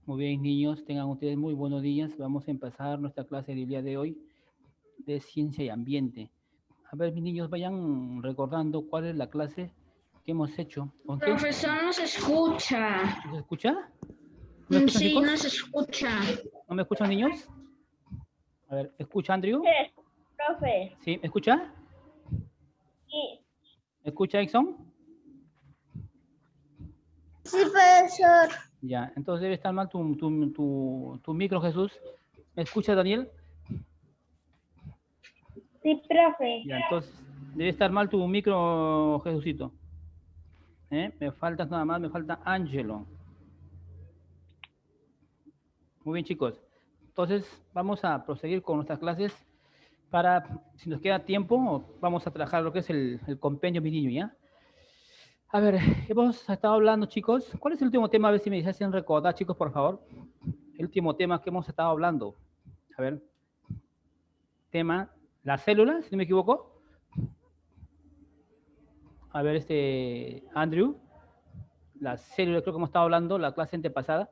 Muy bien, niños, tengan ustedes muy buenos días. Vamos a empezar nuestra clase del día de hoy de ciencia y ambiente. A ver, mis niños, vayan recordando cuál es la clase que hemos hecho. ¿Ok? Profesor, nos escucha. ¿Nos escucha? ¿No me escuchan, Sí, chicos? nos escucha. ¿No me escuchan, niños? A ver, ¿escucha, Andrew? Profe. ¿Sí? ¿Me escucha? Sí. ¿Me escucha, Exxon? Sí, profesor. Ya, entonces debe estar mal tu micro, Jesús. ¿Me escucha, Daniel? Sí, profe. Ya, entonces debe estar mal tu micro, Jesucito. Me falta nada más, me falta Angelo. Muy bien, chicos. Entonces, vamos a proseguir con nuestras clases para, si nos queda tiempo, vamos a trabajar lo que es el compendio, mi niño, ¿ya? A ver, hemos estado hablando, chicos. ¿Cuál es el último tema? A ver si me hacen recordar, chicos, por favor. El último tema que hemos estado hablando. A ver, tema, las células, si no me equivoco. A ver, Andrew, las células, creo que hemos estado hablando la clase antepasada.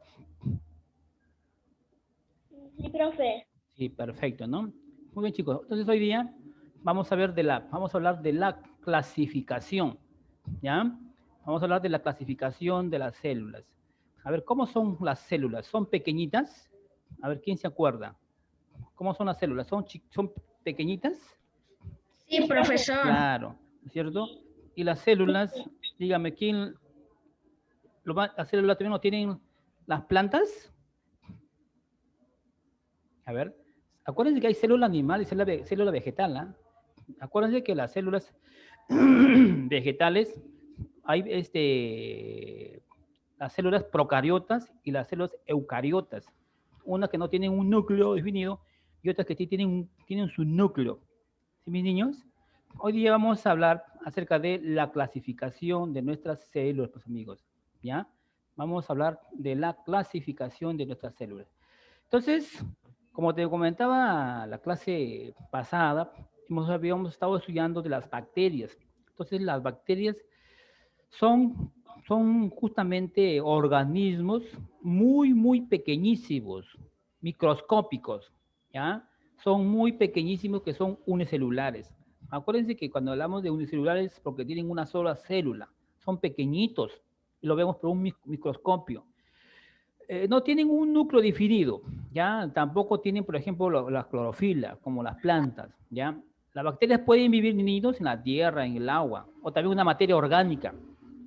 Sí, profe. Sí, perfecto, ¿no? Muy bien, chicos. Entonces hoy día vamos a hablar de la clasificación, ¿ya? Vamos a hablar de la clasificación de las células. A ver, ¿cómo son las células? ¿Son pequeñitas? A ver, ¿quién se acuerda? ¿Cómo son las células? ¿Son pequeñitas? Sí, profesor. Claro, ¿no es cierto? Y las células, dígame, las células también no tienen las plantas? A ver, acuérdense que hay célula animal y célula vegetal, ¿ah? Acuérdense que las células vegetales, hay las células procariotas y las células eucariotas. Unas que no tienen un núcleo definido y otras que sí tienen su núcleo. ¿Sí, mis niños? Hoy día vamos a hablar acerca de la clasificación de nuestras células, pues amigos. ¿Ya? Vamos a hablar de la clasificación de nuestras células. Entonces, como te comentaba la clase pasada, habíamos estado estudiando de las bacterias. Entonces, las bacterias son, son justamente organismos muy, muy pequeñísimos, microscópicos, ¿ya? Son muy pequeñísimos que son unicelulares. Acuérdense que cuando hablamos de unicelulares, porque tienen una sola célula, son pequeñitos y lo vemos por un microscopio. No tienen un núcleo definido, ¿ya? Tampoco tienen, por ejemplo, la clorofila, como las plantas, ¿ya? Las bacterias pueden vivir nidos en la tierra, en el agua, o también una materia orgánica,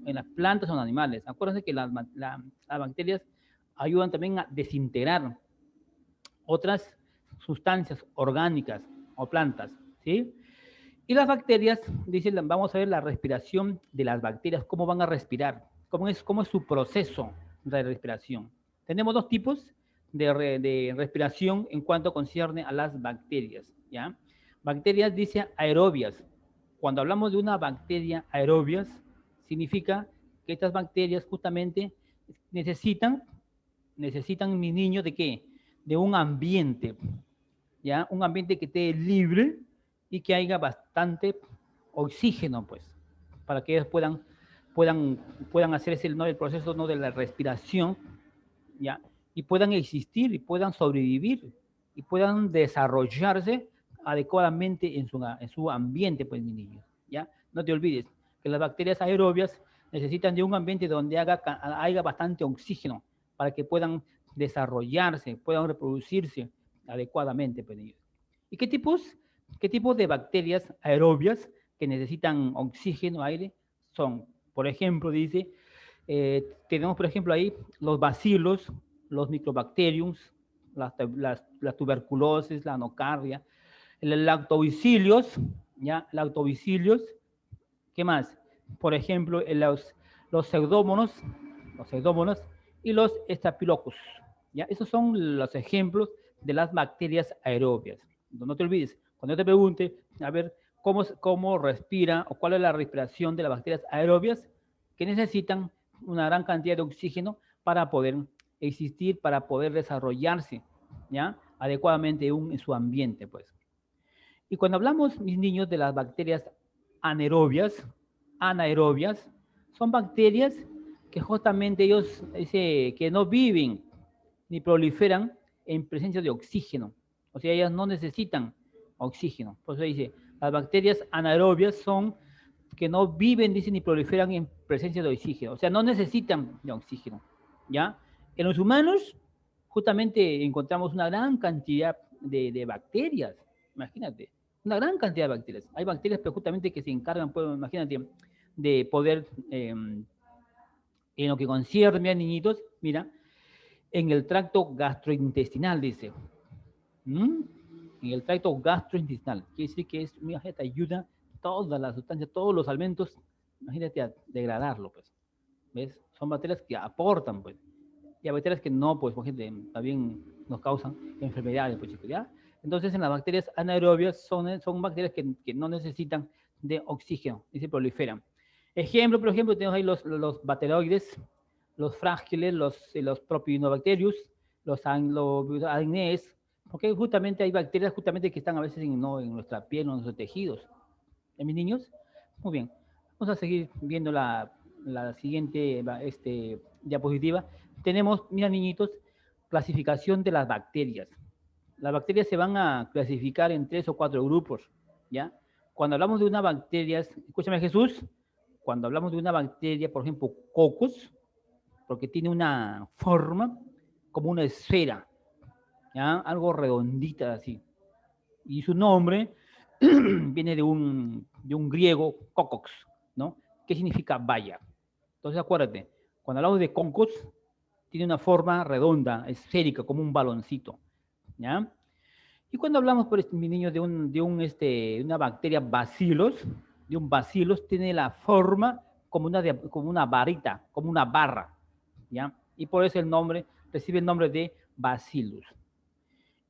en las plantas o en animales. Acuérdense que las bacterias ayudan también a desintegrar otras sustancias orgánicas o plantas, ¿sí? Y las bacterias, dicen, vamos a ver la respiración de las bacterias, cómo van a respirar, cómo es su proceso de respiración. Tenemos dos tipos de respiración en cuanto concierne a las bacterias, ¿ya? Bacterias, dice, aerobias. Cuando hablamos de una bacteria aerobias, significa que estas bacterias justamente necesitan, necesitan, mi niño, ¿de qué? De un ambiente, ¿ya? Un ambiente que esté libre y que haya bastante oxígeno, pues, para que ellos puedan, puedan hacer ¿no? el proceso, ¿no? de la respiración, ¿ya? Y puedan existir y puedan sobrevivir y puedan desarrollarse adecuadamente en su ambiente, pues, mi niño, ¿ya? No te olvides que las bacterias aerobias necesitan de un ambiente donde haya bastante oxígeno para que puedan desarrollarse, puedan reproducirse adecuadamente, pues, niños. ¿Y qué tipos de bacterias aerobias que necesitan oxígeno, aire, son? Por ejemplo, dice, tenemos, por ejemplo, ahí los bacilos, los microbacteriums, las tuberculosis, la nocardia, el lactobacillus, ¿ya? Lactobacillus, ¿qué más? Por ejemplo, los pseudomonas y los estafilococcus, ¿ya? Esos son los ejemplos de las bacterias aerobias. No te olvides, cuando yo te pregunte, a ver, cómo respira o cuál es la respiración de las bacterias aerobias, que necesitan una gran cantidad de oxígeno para poder existir, para poder desarrollarse, ¿ya? Adecuadamente en su ambiente, pues. Y cuando hablamos, mis niños, de las bacterias anaerobias, son bacterias que justamente ellos dice que no viven, ni proliferan en presencia de oxígeno. O sea, ellas no necesitan oxígeno. Por eso dice, las bacterias anaerobias son que no viven, dice, ni proliferan en presencia de oxígeno. O sea, no necesitan de oxígeno. ¿Ya? En los humanos, justamente encontramos una gran cantidad de bacterias. Imagínate, una gran cantidad de bacterias. Hay bacterias, pero justamente que se encargan, pues, imagínate, de poder, en lo que concierne a niñitos, mira, en el tracto gastrointestinal, dice. ¿Mm? En el tracto gastrointestinal. Quiere decir que es, mira, te ayuda todas las sustancias, todos los alimentos, imagínate a degradarlo, pues. ¿Ves? Son bacterias que aportan, pues. Y hay bacterias que no, pues, por ejemplo, también nos causan enfermedades, pues, chicos, ¿ya? Entonces, en las bacterias anaerobias son bacterias que no necesitan de oxígeno y se proliferan. Ejemplo, por ejemplo, tenemos ahí los bacteroides, los frágiles, los propionobacterius, los agnes, porque justamente hay bacterias justamente que están a veces en nuestra piel, en nuestros tejidos. ¿En mis niños? Muy bien. Vamos a seguir viendo la siguiente diapositiva. Tenemos, mira niñitos, clasificación de las bacterias. Las bacterias se van a clasificar en 3 o 4 grupos, ¿ya? Cuando hablamos de una bacteria, escúchame Jesús, cuando hablamos de una bacteria, por ejemplo, Coccus, porque tiene una forma como una esfera, ¿ya? Algo redondita así. Y su nombre viene de un griego, kokox, ¿no? ¿Qué significa valla? Entonces acuérdate, cuando hablamos de Coccus, tiene una forma redonda, esférica, como un baloncito, ¿ya? Y cuando hablamos, por mi niño, de una bacteria bacillus, de un bacillus, tiene la forma como una varita, como una barra, ¿ya? Y por eso recibe el nombre de bacillus.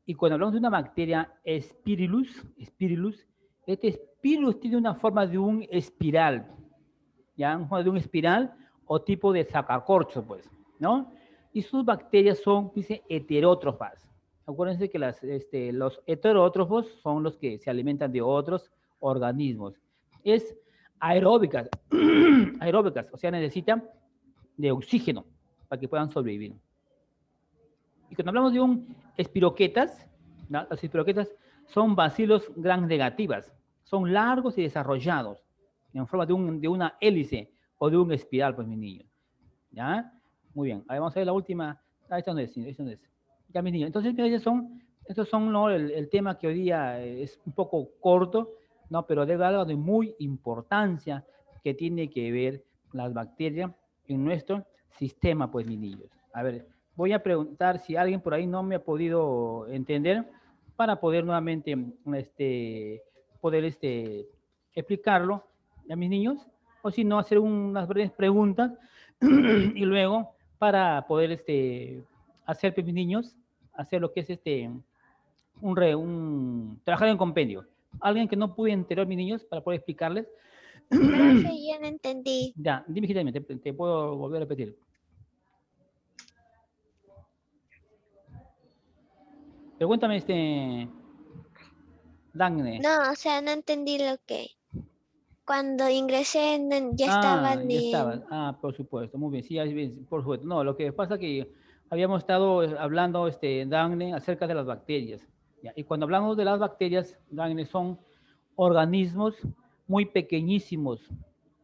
Y cuando hablamos de una bacteria Spirillus, este Spirillus tiene una forma de un espiral, ¿ya? Una forma de un espiral o tipo de sacacorcho, pues, ¿no? Y sus bacterias son, dice, heterótrofas. Acuérdense que los heterótrofos son los que se alimentan de otros organismos. Es aeróbicas, aeróbicas, o sea, necesitan de oxígeno para que puedan sobrevivir. Y cuando hablamos de un espiroquetas, ¿no? Las espiroquetas son bacilos gram negativas, son largos y desarrollados, en forma de una hélice o de un espiral, pues, mis niños. ¿Ya? Muy bien. Ahí vamos a ver la última. Ah, esta no es, esta no es. Ya, mis niños. Entonces, estos son, ¿no? el tema que hoy día es un poco corto, ¿no? Pero debe algo de muy importancia que tiene que ver las bacterias en nuestro sistema, pues, mis niños. A ver, voy a preguntar si alguien por ahí no me ha podido entender para poder nuevamente poder explicarlo a mis niños, o si no, hacer unas breves preguntas y luego para poder hacer, pues, mis niños, hacer lo que es trabajar en compendio. Alguien que no pude enterar, mis niños, para poder explicarles. Profe, ya no entendí. Ya, dime, te puedo volver a repetir. Pregúntame, Dagne. No, o sea, no entendí lo que. Cuando ingresé ya estaban Ya en. estaba. Por supuesto, muy bien. Sí, por supuesto. No, lo que pasa es que habíamos estado hablando, Dagne, acerca de las bacterias. ¿Ya? Y cuando hablamos de las bacterias, Dagne, son organismos muy pequeñísimos,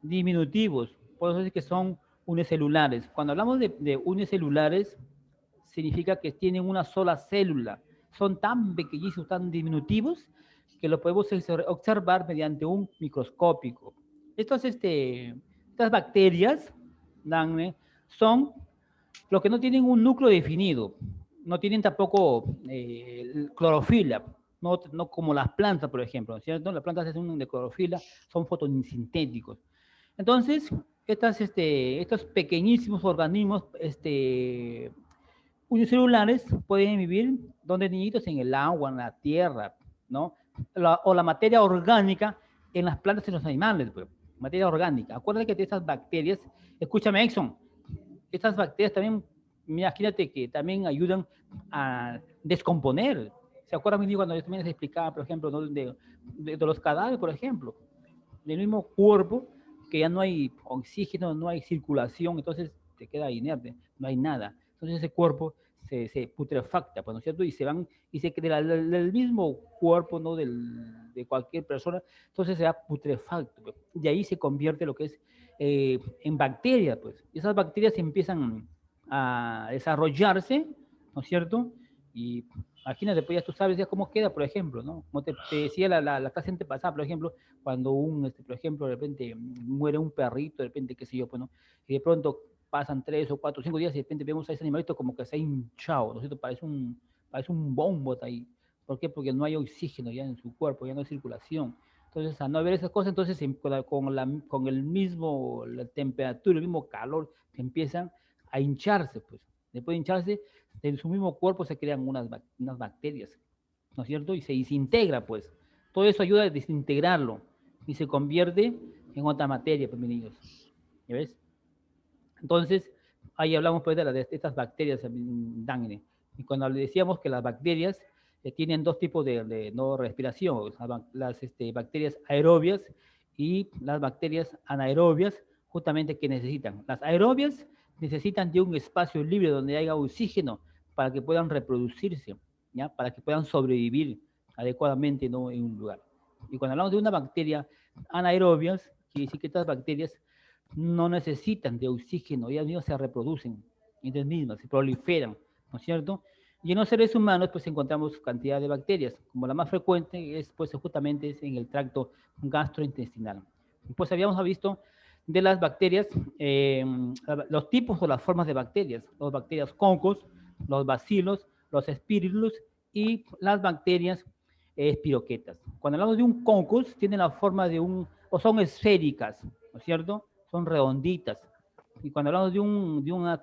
diminutivos, por eso es que son unicelulares. Cuando hablamos de unicelulares, significa que tienen una sola célula. Son tan pequeñísimos, tan diminutivos, que lo podemos observar mediante un microscópico. Estas bacterias, Dagne, son los que no tienen un núcleo definido, no tienen tampoco clorofila, no como las plantas, por ejemplo, ¿cierto? Las plantas son de clorofila, son fotosintéticos. Entonces, estos pequeñísimos organismos unicelulares pueden vivir donde niñitos en el agua, en la tierra, ¿no? O la materia orgánica en las plantas y los animales, pues, materia orgánica. Acuérdate que estas bacterias, escúchame, Exxon, estas bacterias también, imagínate que también ayudan a descomponer. ¿Se acuerdan cuando yo también les explicaba, por ejemplo, ¿no? de los cadáveres, por ejemplo? Del mismo cuerpo, que ya no hay oxígeno, no hay circulación, entonces te queda inerte, no hay nada. Entonces ese cuerpo se putrefacta, pues, ¿no es cierto? Y se van, y se queda del mismo cuerpo, ¿no? De cualquier persona, entonces se va putrefacto, pues. Y ahí se convierte lo que es en bacterias, pues. Y esas bacterias empiezan a desarrollarse, ¿no es cierto? Y imagínate, pues ya tú sabes ya cómo queda, por ejemplo, ¿no? Como te decía la clase antepasada, por ejemplo, cuando por ejemplo, de repente muere un perrito, de repente, qué sé yo, pues, ¿no? Y de pronto pasan 3 o 4 o 5 días y de repente vemos a ese animalito como que se ha hinchado, ¿no es cierto? Parece un bombo ahí. ¿Por qué? Porque no hay oxígeno ya en su cuerpo, ya no hay circulación. Entonces, al no haber esas cosas, entonces con el mismo, la temperatura, el mismo calor, empiezan a hincharse, pues. Después de hincharse, en su mismo cuerpo se crean unas bacterias, ¿no es cierto? Y se desintegra, pues. Todo eso ayuda a desintegrarlo y se convierte en otra materia, pues, mis niños. ¿Ya ves? Entonces, ahí hablamos pues de estas bacterias, Dangre. Y cuando le decíamos que las bacterias tienen dos tipos de no respiración, las bacterias aerobias y las bacterias anaerobias, justamente que necesitan. Las aerobias necesitan de un espacio libre donde haya oxígeno para que puedan reproducirse, ¿ya? Para que puedan sobrevivir adecuadamente, ¿no? En un lugar. Y cuando hablamos de una bacteria anaerobias, quiere decir que estas bacterias no necesitan de oxígeno, ellas mismas se reproducen, ellas mismas se proliferan, ¿no es cierto? Y en los seres humanos pues encontramos cantidad de bacterias, como la más frecuente es pues justamente es en el tracto gastrointestinal. Pues habíamos visto de las bacterias, los tipos o las formas de bacterias, las bacterias concos, los bacilos, los espirilus y las bacterias espiroquetas. Cuando hablamos de un concus, tienen la forma de o son esféricas, ¿no es cierto? Son redonditas. Y cuando hablamos de unas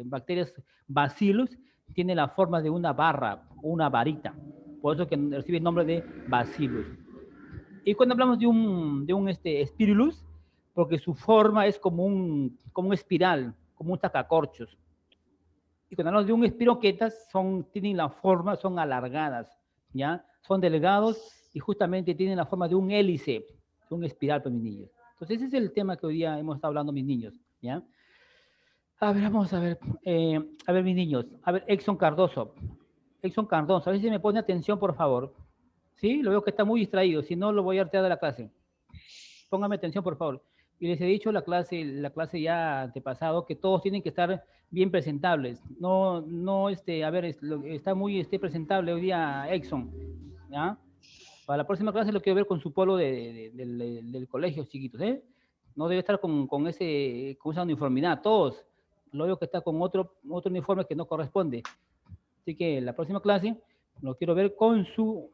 bacterias bacillus, tiene la forma de una barra, una varita. Por eso que recibe el nombre de bacillus. Y cuando hablamos de un spirulus, porque su forma es como un espiral, como un tacacorchos. Y cuando hablamos de un espiroquetas, tienen la forma, son alargadas, ¿ya? Son delgados y justamente tienen la forma de un hélice, de un espiral para mis niños. Entonces ese es el tema que hoy día hemos estado hablando mis niños, ¿ya? A ver, vamos a ver mis niños. A ver, Exxon Cardoso. Exxon Cardoso, a ver si me pone atención, por favor. ¿Sí? Lo veo que está muy distraído, si no lo voy a retirar de la clase. Póngame atención, por favor. Y les he dicho la clase ya antepasado que todos tienen que estar bien presentables. No, no, a ver, está muy presentable hoy día Exxon, ¿ya? Para la próxima clase lo quiero ver con su polo del colegio, chiquitos, ¿eh? No debe estar con esa uniformidad, todos. Lo veo que está con otro uniforme que no corresponde. Así que la próxima clase lo quiero ver con su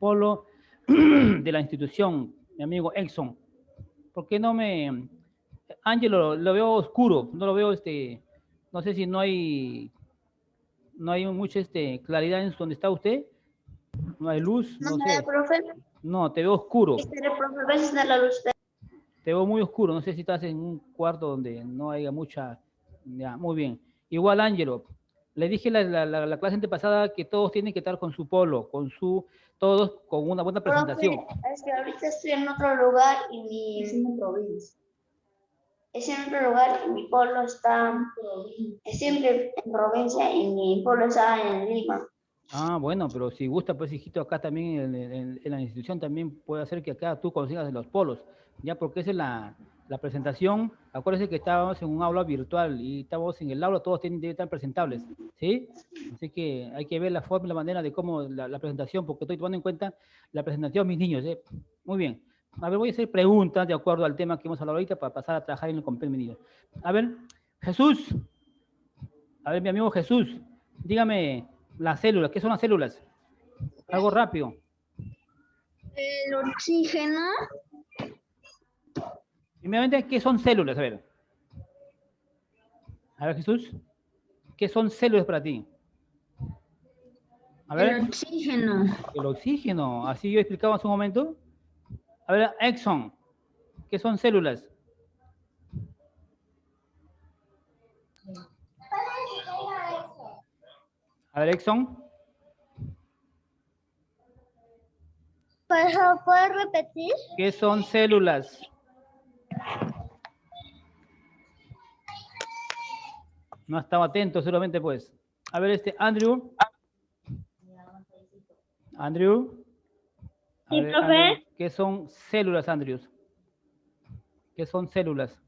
polo de la institución, mi amigo Exxon. ¿Por qué no me... Ángelo, lo veo oscuro, no lo veo, no sé si no hay mucha claridad en donde está usted, no hay luz, No no me da, sé. profe. No, te veo oscuro, Profe, a veces da la luz. te veo muy oscuro, no sé si estás en un cuarto donde no haya mucha... Ya, muy bien. Igual, Ángelo, le dije la clase antepasada que todos tienen que estar con su polo, todos con una buena presentación. Profe, es que ahorita estoy en otro lugar y es en provincia. Es en otro lugar y mi polo está siempre en provincia y mi polo está en Lima. Ah, bueno, pero si gusta, pues hijito, acá también en la institución también puede hacer que acá tú consigas los polos, ya porque esa es la presentación. Acuérdense que estábamos en un aula virtual y estamos en el aula, todos deben estar presentables, ¿sí? Así que hay que ver la forma y la manera de cómo la presentación, porque estoy tomando en cuenta la presentación, mis niños, ¿eh? Muy bien. A ver, voy a hacer preguntas de acuerdo al tema que hemos hablado ahorita para pasar a trabajar en el completo, mis niños. A ver, Jesús, a ver, mi amigo Jesús, dígame las células, ¿qué son las células? Algo rápido. El oxígeno. Primeramente, ¿qué son células? A ver, Jesús, ¿qué son células para ti? A ver, El oxígeno. el oxígeno, así yo explicaba hace un momento. A ver, Exxon, ¿qué son células? A ver, Exxon. ¿Puedes repetir? ¿Qué son células? No ha estado atento solamente, pues. A ver, Andrew. Andrew. A Sí, ver, profe. Andrew, ¿qué son células, Andrew? ¿Qué son células?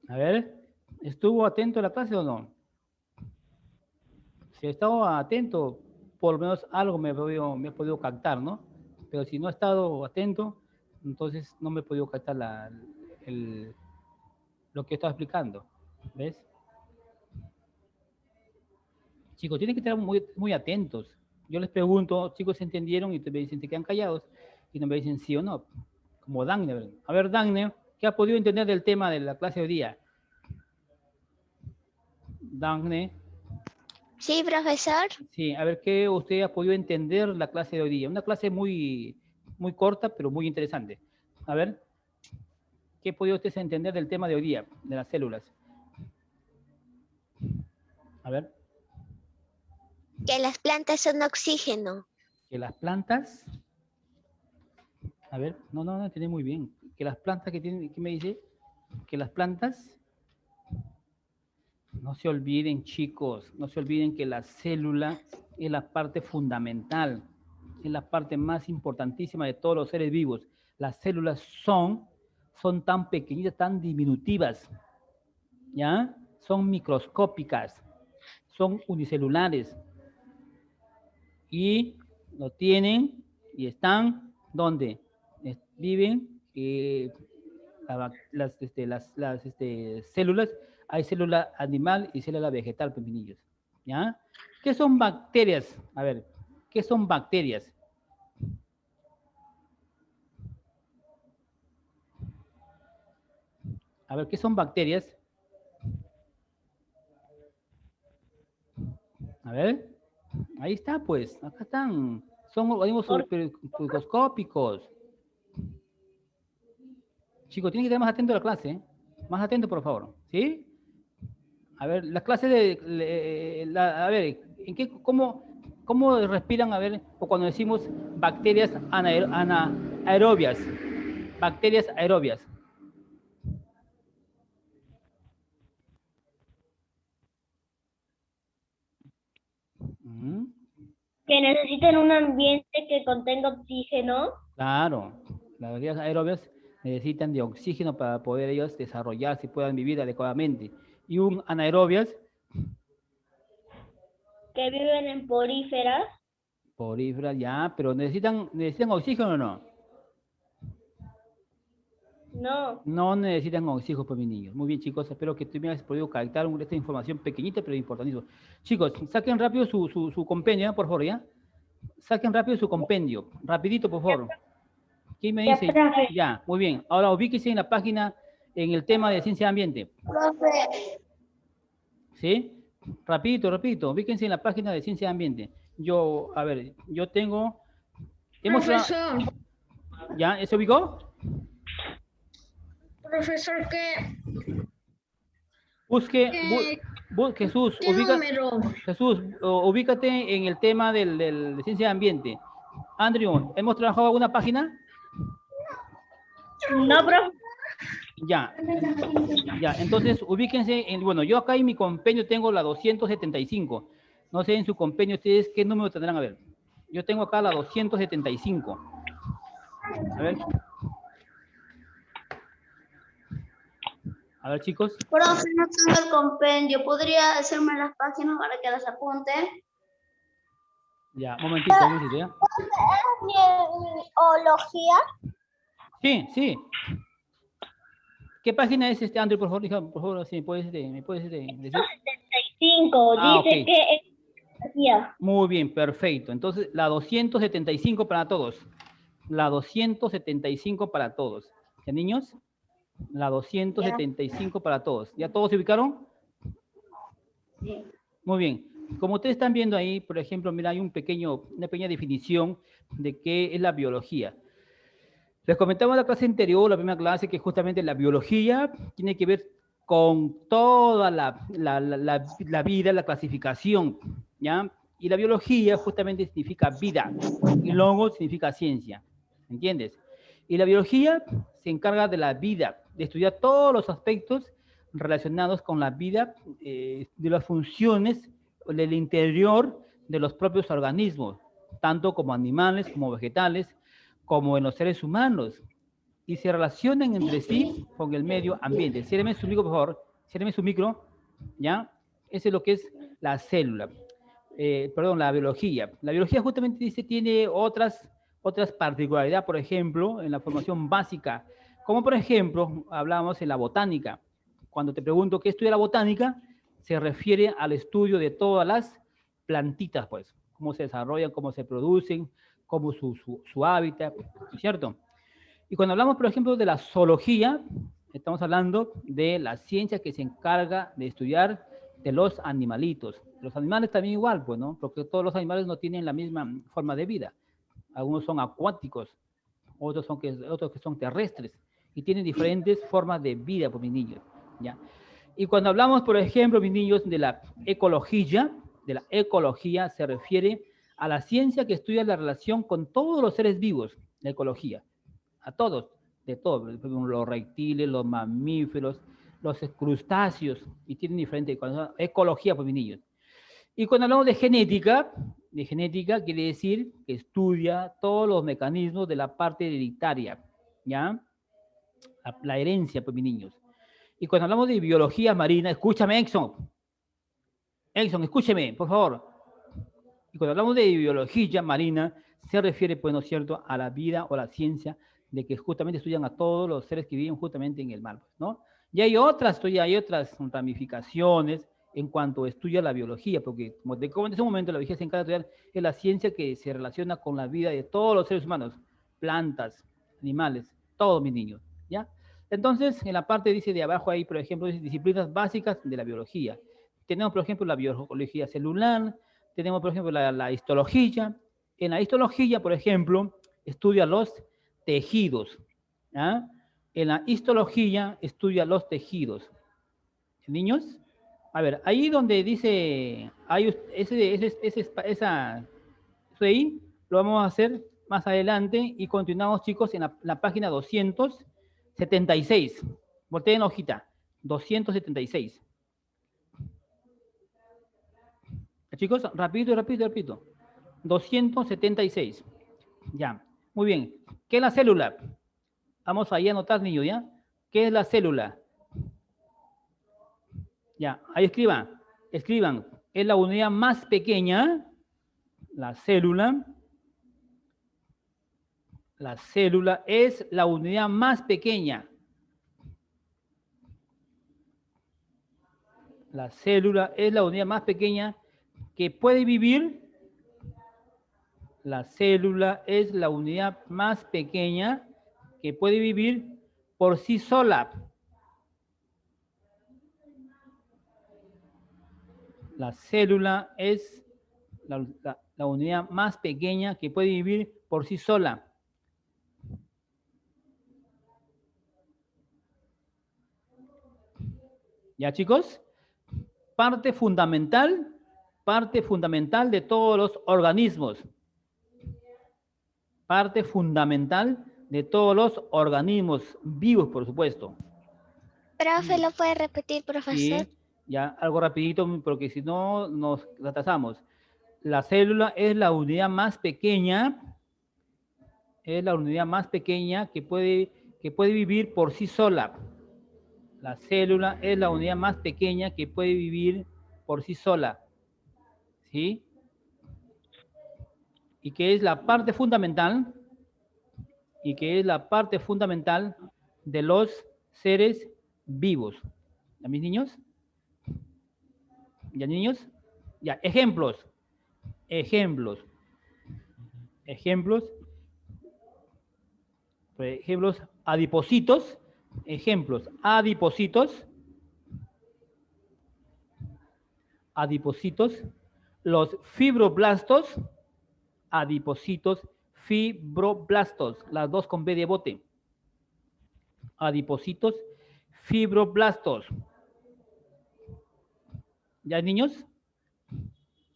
A ver, ¿estuvo atento a la clase o no? Si he estado atento, por lo menos algo me he podido captar, ¿no? Pero si no he estado atento, entonces no me he podido captar lo que estaba explicando. ¿Ves? Chicos, tienen que estar muy, muy atentos. Yo les pregunto, chicos, ¿se entendieron? Y me dicen, te quedan callados. Y no me dicen sí o no. Como Dagne. A ver, Dagne, ¿qué ha podido entender del tema de la clase de hoy día? Dagne. Sí, profesor. Sí, a ver, ¿qué usted ha podido entender la clase de hoy día? Una clase muy, muy corta, pero muy interesante. A ver, ¿qué ha podido usted entender del tema de hoy día, de las células? A ver. Que las plantas son oxígeno. Que las plantas... A ver, no entendí muy bien. Que las plantas que tienen... ¿Qué me dice? Que las plantas... No se olviden, chicos, no se olviden que la célula es la parte fundamental, es la parte más importantísima de todos los seres vivos. Las células son tan pequeñitas, tan diminutivas, ¿ya? Son microscópicas, son unicelulares y lo tienen y están donde viven las células. Hay célula animal y célula vegetal, pepinillos. ¿Ya? ¿Qué son bacterias? A ver, ¿qué son bacterias? A ver, ¿qué son bacterias? A ver, ahí está, pues, acá están. Son organismos microscópicos. Chicos, tienen que estar más atentos a la clase, ¿eh? Más atentos, por favor, ¿sí? A ver, las clases a ver, ¿cómo respiran? A ver, o cuando decimos bacterias anaerobias, bacterias aerobias. Que necesitan un ambiente que contenga oxígeno. Claro, las bacterias aerobias necesitan de oxígeno para poder ellos desarrollarse y puedan vivir adecuadamente. Y un anaerobias. Que viven en poríferas. Poríferas, ya, pero ¿necesitan oxígeno o no? No. No necesitan oxígeno para mis niños. Muy bien, chicos, espero que tú me hayas podido captar esta información pequeñita, pero importantísima. Chicos, saquen rápido su compendio, ¿ya? Por favor, ¿ya? Saquen rápido su compendio. Rapidito, por favor. ¿Quién me dice? Ya, muy bien. Ahora ubíquese en la página, en el tema de ciencia de ambiente. Profe, ¿Sí? Rapidito, ubíquense en la página de ciencia de ambiente. Yo, a ver, yo tengo... Profesor. ¿Ya? ¿Se ubicó? Profesor, ¿qué? Jesús, ¿Qué número? Jesús, ubícate en el tema de ciencia de ambiente. Andrew, ¿hemos trabajado alguna página? No, profe. Ya, entonces ubíquense bueno, yo acá en mi compendio tengo la 275. No sé en su compendio ustedes qué número tendrán, a ver. Yo tengo acá la 275. A ver. A ver, chicos. profe, no tengo el compendio. ¿Podría hacerme las páginas para que las apunte? Ya, un momentito, ¿ya? ¿Biología? Sí. ¿Qué página es Andrew, por favor? Por favor, si me puedes decir. 75, Ah, dice okay. que es biología. Muy bien, perfecto. Entonces, la 275 para todos. La 275 para todos. ¿Ya, niños? La 275 para todos. ¿Ya todos se ubicaron? Sí. Muy bien. Como ustedes están viendo ahí, por ejemplo, mira, hay una pequeña definición de qué es la biología. Les comentaba en la clase anterior, la primera clase, que justamente la biología tiene que ver con toda la vida, la clasificación, ¿ya? Y la biología justamente significa vida, y luego significa ciencia, ¿entiendes? Y la biología se encarga de la vida, de estudiar todos los aspectos relacionados con la vida de las funciones del interior de los propios organismos, tanto como animales, como vegetales, como en los seres humanos, y se relacionan entre sí con el medio ambiente. Ciérreme su micro, por favor. Ciérreme su micro, ¿ya? Ese es lo que es la célula. Perdón, la biología. La biología justamente dice, tiene otras particularidades, por ejemplo, en la formación básica, como por ejemplo, hablamos en la botánica. Cuando te pregunto qué estudia la botánica, se refiere al estudio de todas las plantitas, pues, cómo se desarrollan, cómo se producen, cómo su hábitat, ¿cierto? Y cuando hablamos, por ejemplo, de la zoología, estamos hablando de la ciencia que se encarga de estudiar de los animalitos. Los animales también igual, pues, ¿no? Porque todos los animales no tienen la misma forma de vida. Algunos son acuáticos, otros que son terrestres, y tienen diferentes formas de vida, pues, mis niños, ¿ya? Y cuando hablamos, por ejemplo, mis niños, de la ecología se refiere a la ciencia que estudia la relación con todos los seres vivos, la ecología, a todos, de todos, los reptiles, los mamíferos, los crustáceos, y tienen diferentes, ecología, pues, mis niños. Y cuando hablamos de genética quiere decir que estudia todos los mecanismos de la parte hereditaria, ¿ya? La herencia, pues, mis niños. Y cuando hablamos de biología marina, escúchame, Exxon, escúcheme, por favor. Y cuando hablamos de biología marina, se refiere, pues, ¿no es cierto?, a la vida o la ciencia de que justamente estudian a todos los seres que viven justamente en el mar, ¿no? Y hay otras ramificaciones en cuanto estudia la biología, porque como te comenté en un momento, la biología se encarga de estudiar es la ciencia que se relaciona con la vida de todos los seres humanos, plantas, animales, todos, mis niños, ¿ya? Entonces, en la parte dice de abajo ahí, por ejemplo, disciplinas básicas de la biología. Tenemos, por ejemplo, la biología celular, tenemos, por ejemplo, la histología. En la histología, por ejemplo, estudia los tejidos, ¿ya? En la histología estudia los tejidos. ¿Niños? A ver, ahí donde dice, hay eso ahí lo vamos a hacer más adelante y continuamos, chicos, en la página 276. Volteen la hojita, 276. Chicos, rapidito. 276. Ya, muy bien. ¿Qué es la célula? Vamos ahí a anotar, niños, ¿ya? ¿Qué es la célula? Ya, ahí escriban. Es la unidad más pequeña, la célula. La célula es la unidad más pequeña. La célula es la unidad más pequeña que puede vivir. La célula es la unidad más pequeña que puede vivir por sí sola. La célula es la unidad más pequeña que puede vivir por sí sola. ¿Ya, chicos? Parte fundamental de todos los organismos. Parte fundamental de todos los organismos vivos, por supuesto. Profe, ¿lo puede repetir, profesor? Sí, ya algo rapidito, porque si no nos retrasamos. La célula es la unidad más pequeña, que puede vivir por sí sola. La célula es la unidad más pequeña que puede vivir por sí sola. ¿Sí? Y que es la parte fundamental, de los seres vivos. ¿Ya, mis niños? ¿Ya, niños? Ya, ejemplos. Adipocitos. Adipocitos. Los fibroblastos. Las dos con B de bote. Adipocitos, fibroblastos. ¿Ya, niños?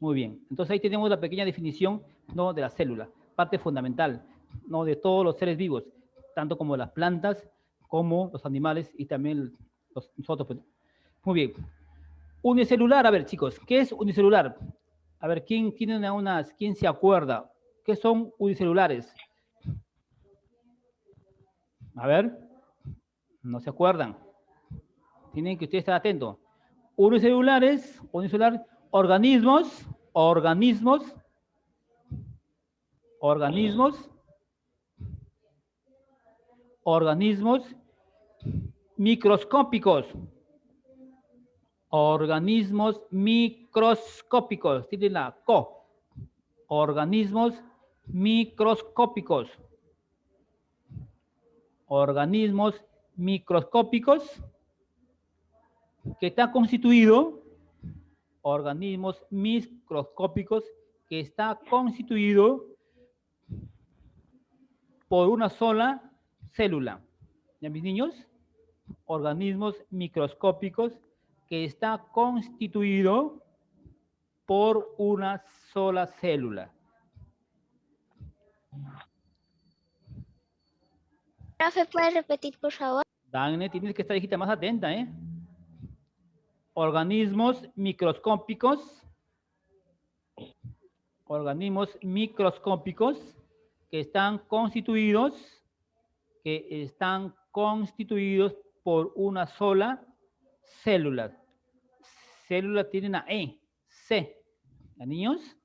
Muy bien. Entonces ahí tenemos la pequeña definición, ¿no?, de la célula. Parte fundamental, ¿no?, de todos los seres vivos, tanto como las plantas, como los animales y también nosotros, pues, Muy bien. Unicelular, a ver, chicos, ¿qué es unicelular? A ver, ¿quién tiene quién se acuerda? ¿Qué son unicelulares? A ver, no se acuerdan. Tienen que ustedes estar atentos. Unicelulares, organismos microscópicos. Organismos microscópicos. Tienen la co. Organismos microscópicos. Organismos microscópicos que está constituido, organismos microscópicos que está constituido por una sola célula. ¿Ya, mis niños? Organismos microscópicos que está constituido por una sola célula. Profe, ¿puede repetir, por favor? Dani, tienes que estar, hijita, más atenta, ¿eh? Organismos microscópicos que están constituidos por una sola célula. Célula tiene una E, C. ¿Ya, niños?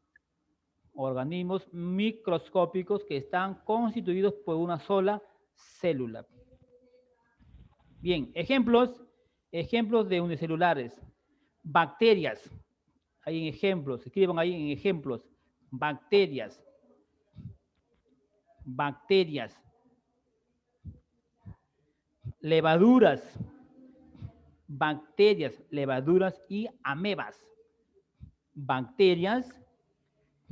Organismos microscópicos que están constituidos por una sola célula. Bien, ejemplos de unicelulares. Bacterias. Hay en ejemplos, escriban ahí en ejemplos. Bacterias. Levaduras. Levaduras y amebas. Bacterias,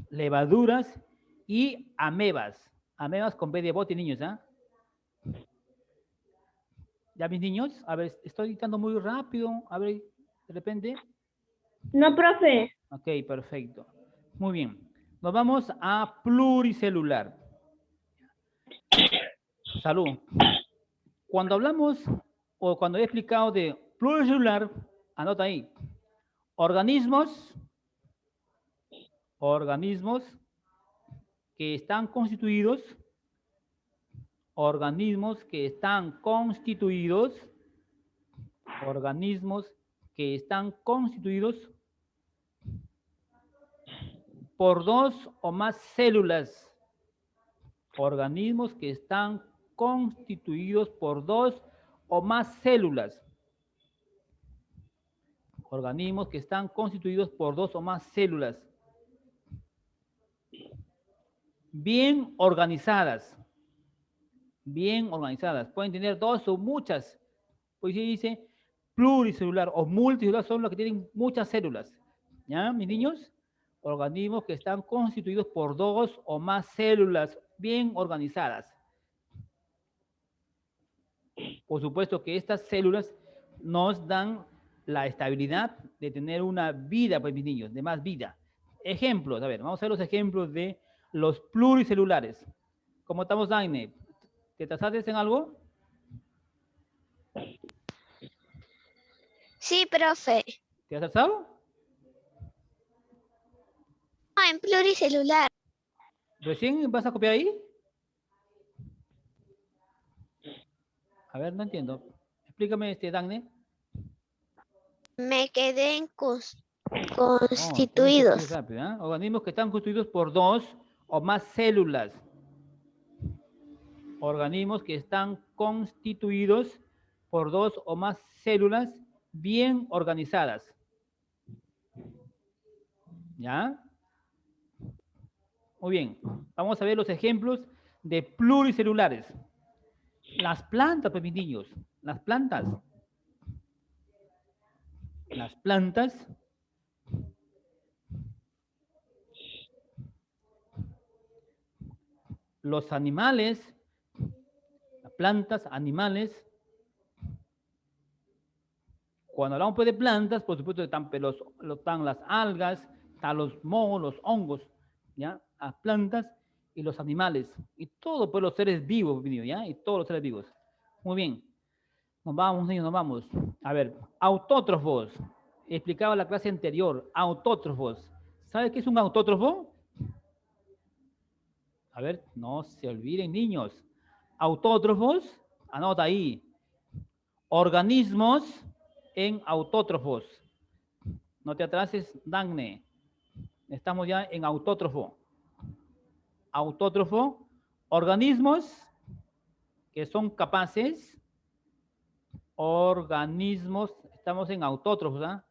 levaduras y amebas. Amebas con B de bote, niños, ¿ah? ¿Ya, mis niños? A ver, estoy dictando muy rápido. A ver, de repente. No, profe. Ok, perfecto. Muy bien. Nos vamos a pluricelular. Salud. Cuando hablamos o cuando he explicado de pluricelular, anota ahí. Organismos que están constituidos por dos o más células. Organismos que están constituidos por dos o más células. Organismos que están constituidos por dos o más células. Bien organizadas. Pueden tener dos o muchas. Pues se dice pluricelular o multicelular, son los que tienen muchas células. ¿Ya, mis niños? Organismos que están constituidos por dos o más células bien organizadas. Por supuesto que estas células nos dan la estabilidad de tener una vida, pues, mis niños, de más vida. Ejemplos, a ver, vamos a ver los ejemplos de los pluricelulares. ¿Cómo estamos, Daine? ¿Te trazaste en algo? Sí, profe. ¿Te has trazado? No, en pluricelular. ¿Recién vas a copiar ahí? A ver, no entiendo. Explícame, Dagne. Me quedé en constituidos. Rápido, ¿eh? Organismos que están constituidos por dos o más células. Organismos que están constituidos por dos o más células bien organizadas. ¿Ya? Muy bien. Vamos a ver los ejemplos de pluricelulares. Las plantas, pues, mis niños. Las plantas. Los animales. Las plantas, animales. Cuando hablamos, pues, de plantas, por supuesto están las algas, están los mohos, los hongos, ¿ya? Las plantas y los animales. Y todos, pues, los seres vivos, ¿ya? Y todos los seres vivos. Muy bien. Nos vamos, niños, nos vamos. A ver, autótrofos. Explicaba la clase anterior. Autótrofos. ¿Sabe qué es un autótrofo? A ver, no se olviden, niños. Autótrofos, anota ahí. Organismos en autótrofos. No te atrases, Dagne. Estamos ya en autótrofo. Autótrofo, organismos que son capaces, estamos en autótrofos, ¿ah?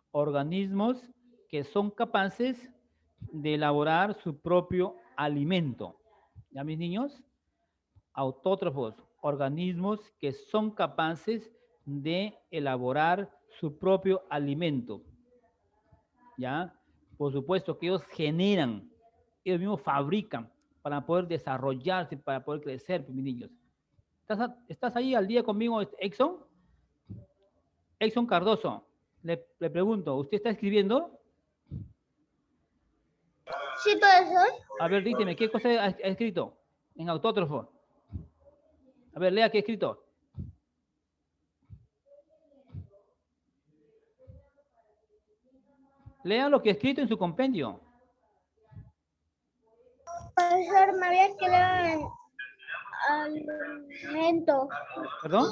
Organismos que son capaces de elaborar su propio alimento. ¿Ya, mis niños? Autótrofos, organismos que son capaces de elaborar su propio alimento. ¿Ya? Por supuesto que ellos generan, ellos mismos fabrican para poder desarrollarse, para poder crecer, mis niños. ¿Estás ahí al día conmigo, Exxon? Exxon Cardoso, le pregunto, ¿usted está escribiendo? Sí, profesor. A ver, dígame, ¿qué cosa ha escrito en autótrofo? A ver, lea qué ha escrito. Lea lo que ha escrito en su compendio. Profesor, me había quedado en alimento. ¿Perdón?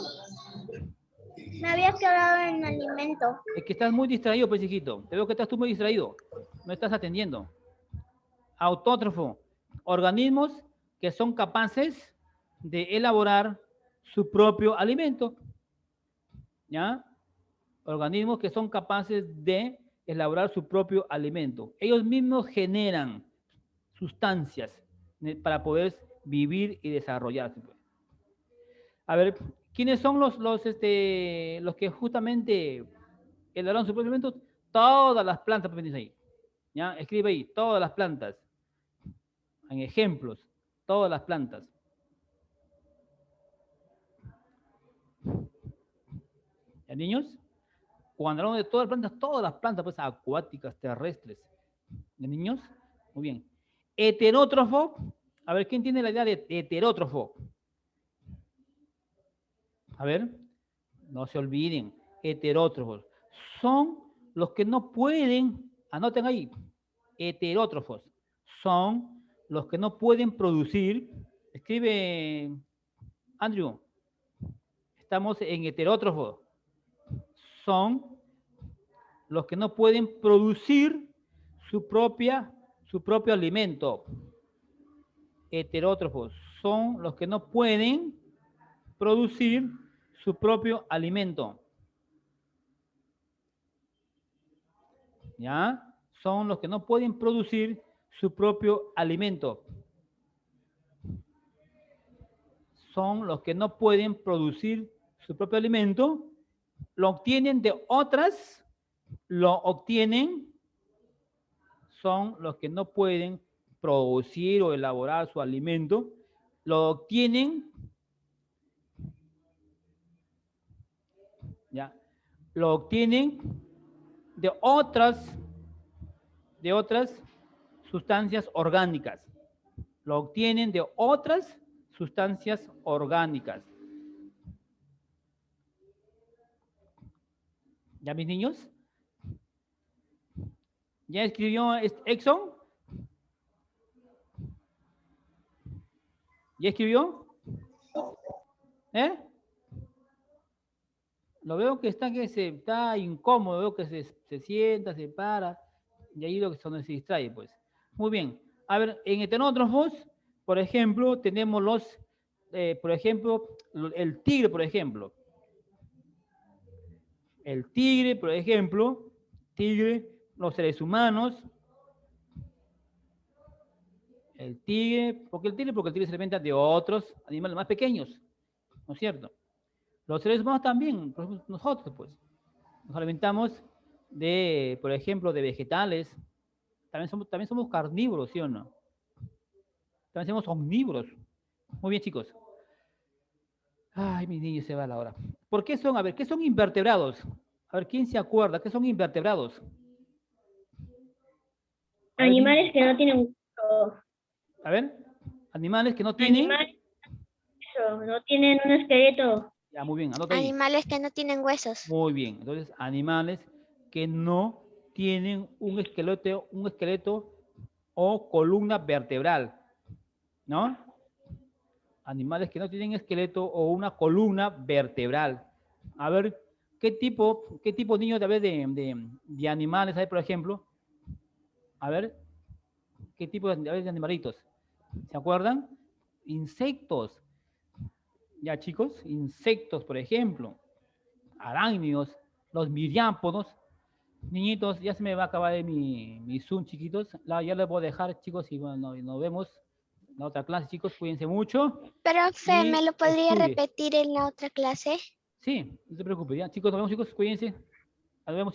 Me había quedado en alimento. Es que estás muy distraído, pues, hijito. Te veo que estás tú muy distraído. No estás atendiendo. Autótrofo. Organismos que son capaces de elaborar su propio alimento. ¿Ya? Organismos que son capaces de elaborar su propio alimento. Ellos mismos generan sustancias para poder vivir y desarrollarse. A ver, ¿quiénes son los que justamente elaboran su propio alimento? Todas las plantas, pues, ahí. ¿Ya? Escribe ahí, todas las plantas. En ejemplos, todas las plantas. ¿Ya, niños? Cuando hablamos de todas las plantas, pues acuáticas, terrestres. ¿De niños? Muy bien. Heterótrofo. A ver, ¿quién tiene la idea de heterótrofo? A ver, no se olviden. Heterótrofos. Son los que no pueden, anoten ahí, heterótrofos. Son los que no pueden producir. Escribe, Andrew. Estamos en heterótrofos. Son los que no pueden producir su propio alimento. Heterótrofos son los que no pueden producir su propio alimento. ¿Ya? Son los que no pueden producir su propio alimento. Son los que no pueden producir su propio alimento. Lo obtienen de otras. Son los que no pueden producir o elaborar su alimento, lo obtienen, ¿ya? Lo obtienen de otras sustancias orgánicas. Lo obtienen de otras sustancias orgánicas. ¿Ya, mis niños? ¿Ya escribió Exxon? ¿Ya escribió? ¿Eh? Lo veo que está incómodo, veo que se sienta, se para, y ahí lo que se distrae, pues. Muy bien. A ver, en heterótrofos, por ejemplo, tenemos por ejemplo, el tigre, por ejemplo. El tigre, por ejemplo, los seres humanos. El tigre, ¿por qué el tigre? Porque el tigre se alimenta de otros animales más pequeños, ¿no es cierto? Los seres humanos también, por ejemplo, nosotros, pues, nos alimentamos de, por ejemplo, de vegetales. También somos carnívoros, ¿sí o no? También somos omnívoros. Muy bien, chicos. Ay, mis niños, se va la hora. ¿Por qué son? A ver, ¿qué son invertebrados? A ver, ¿quién se acuerda? ¿Qué son invertebrados? Animales que no tienen. A ver, animales que no tienen. Animales no tienen un esqueleto. Ya, muy bien, anota ahí. Animales que no tienen huesos. Muy bien. Entonces, animales que no tienen un esqueleto o columna vertebral, ¿no? Animales que no tienen esqueleto o una columna vertebral. A ver, ¿qué tipo niños de animales hay, por ejemplo? A ver, ¿qué tipo de animalitos? ¿Se acuerdan? Insectos. Ya, chicos, insectos, por ejemplo. Arácnidos, los miriápodos. Niñitos, ya se me va a acabar mi Zoom, chiquitos. Ya les voy a dejar, chicos, y bueno, nos vemos en la otra clase, chicos. Cuídense mucho Profe, ¿me y lo podría estudien. repetir en la otra clase? Sí, no se preocupen. Ya, chicos, nos vemos, chicos. Cuídense. Nos vemos.